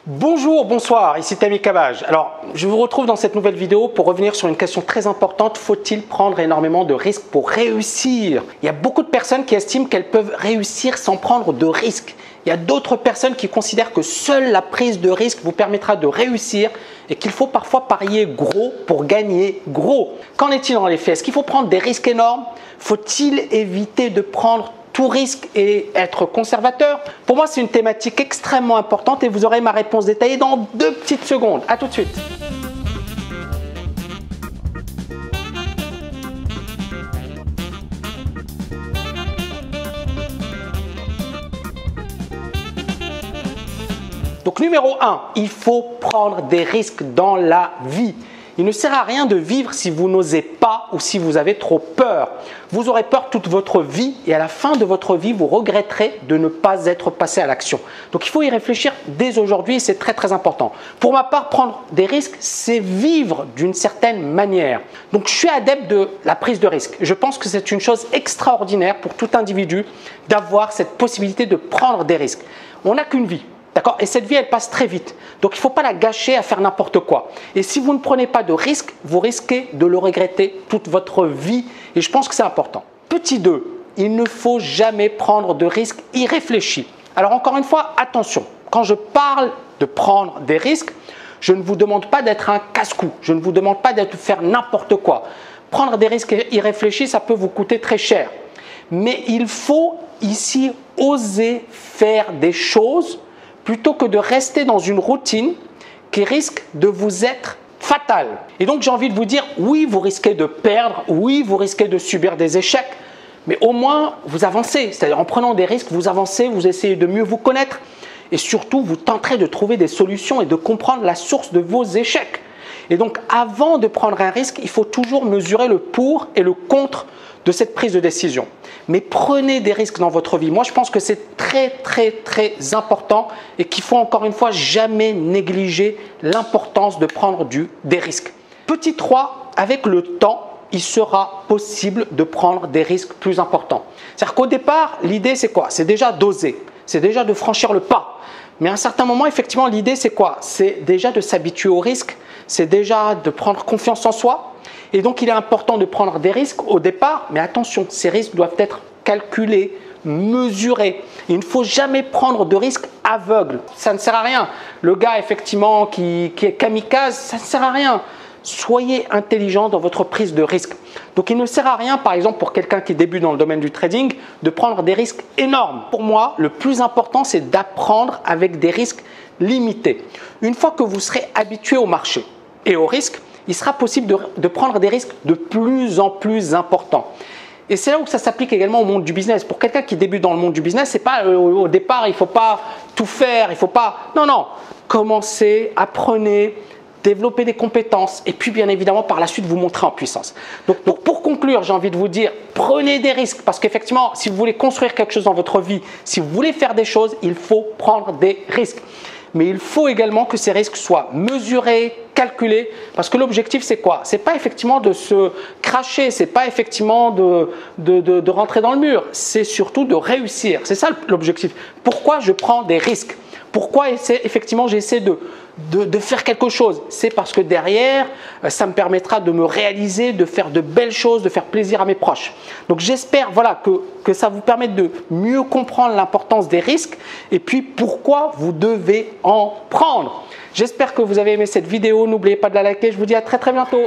Bonjour, bonsoir, ici Tammy Cabage. Alors, je vous retrouve dans cette nouvelle vidéo pour revenir sur une question très importante. Faut-il prendre énormément de risques pour réussir? Il y a beaucoup de personnes qui estiment qu'elles peuvent réussir sans prendre de risques. Il y a d'autres personnes qui considèrent que seule la prise de risque vous permettra de réussir et qu'il faut parfois parier gros pour gagner gros. Qu'en est-il dans les faits? Est-ce qu'il faut prendre des risques énormes? Faut-il éviter de prendre tout risque et être conservateur? Pour moi, c'est une thématique extrêmement importante et vous aurez ma réponse détaillée dans 2 petites secondes. À tout de suite. Donc numéro 1, il faut prendre des risques dans la vie. Il ne sert à rien de vivre si vous n'osez pas ou si vous avez trop peur. Vous aurez peur toute votre vie et à la fin de votre vie, vous regretterez de ne pas être passé à l'action. Donc il faut y réfléchir dès aujourd'hui et c'est très important. Pour ma part, prendre des risques, c'est vivre d'une certaine manière. Donc je suis adepte de la prise de risque. Je pense que c'est une chose extraordinaire pour tout individu d'avoir cette possibilité de prendre des risques. On n'a qu'une vie. D'accord? Et cette vie, elle passe très vite. Donc, il ne faut pas la gâcher à faire n'importe quoi. Et si vous ne prenez pas de risque, vous risquez de le regretter toute votre vie. Et je pense que c'est important. Petit 2, il ne faut jamais prendre de risques irréfléchis. Alors, encore une fois, attention. Quand je parle de prendre des risques, je ne vous demande pas d'être un casse-cou. Je ne vous demande pas de faire n'importe quoi. Prendre des risques irréfléchis, ça peut vous coûter très cher. Mais il faut ici oser faire des choses plutôt que de rester dans une routine qui risque de vous être fatale. Et donc, j'ai envie de vous dire, oui, vous risquez de perdre, oui, vous risquez de subir des échecs, mais au moins, vous avancez. C'est-à-dire, en prenant des risques, vous avancez, vous essayez de mieux vous connaître et surtout, vous tenterez de trouver des solutions et de comprendre la source de vos échecs. Et donc, avant de prendre un risque, il faut toujours mesurer le pour et le contre de cette prise de décision. Mais prenez des risques dans votre vie. Moi, je pense que c'est très important et qu'il faut encore une fois jamais négliger l'importance de prendre des risques. Petit 3, avec le temps, il sera possible de prendre des risques plus importants. C'est-à-dire qu'au départ, l'idée c'est quoi? C'est déjà d'oser, c'est déjà de franchir le pas. Mais à un certain moment, effectivement, l'idée c'est quoi? C'est déjà de s'habituer au risque, c'est déjà de prendre confiance en soi. Et donc, il est important de prendre des risques au départ, mais attention, ces risques doivent être calculés, mesurés. Il ne faut jamais prendre de risques aveugles. Ça ne sert à rien. Le gars, effectivement, qui est kamikaze, ça ne sert à rien. Soyez intelligent dans votre prise de risque. Donc, il ne sert à rien, par exemple, pour quelqu'un qui débute dans le domaine du trading, de prendre des risques énormes. Pour moi, le plus important, c'est d'apprendre avec des risques limités. Une fois que vous serez habitué au marché et au risque, il sera possible de prendre des risques de plus en plus importants. Et c'est là où ça s'applique également au monde du business. Pour quelqu'un qui débute dans le monde du business, c'est pas au départ, il ne faut pas tout faire, il faut pas… Non. Commencez, apprenez, développez des compétences et puis bien évidemment par la suite vous montrez en puissance. Donc pour conclure, j'ai envie de vous dire, prenez des risques parce qu'effectivement, si vous voulez construire quelque chose dans votre vie, si vous voulez faire des choses, il faut prendre des risques. Mais il faut également que ces risques soient mesurés, calculés, parce que l'objectif c'est quoi? C'est pas effectivement de se cracher, c'est pas effectivement de rentrer dans le mur, c'est surtout de réussir. C'est ça l'objectif. Pourquoi je prends des risques? Pourquoi effectivement j'essaie de faire quelque chose? C'est parce que derrière, ça me permettra de me réaliser, de faire de belles choses, de faire plaisir à mes proches. Donc j'espère que ça vous permette de mieux comprendre l'importance des risques et puis pourquoi vous devez en prendre. J'espère que vous avez aimé cette vidéo. N'oubliez pas de la liker. Je vous dis à très bientôt.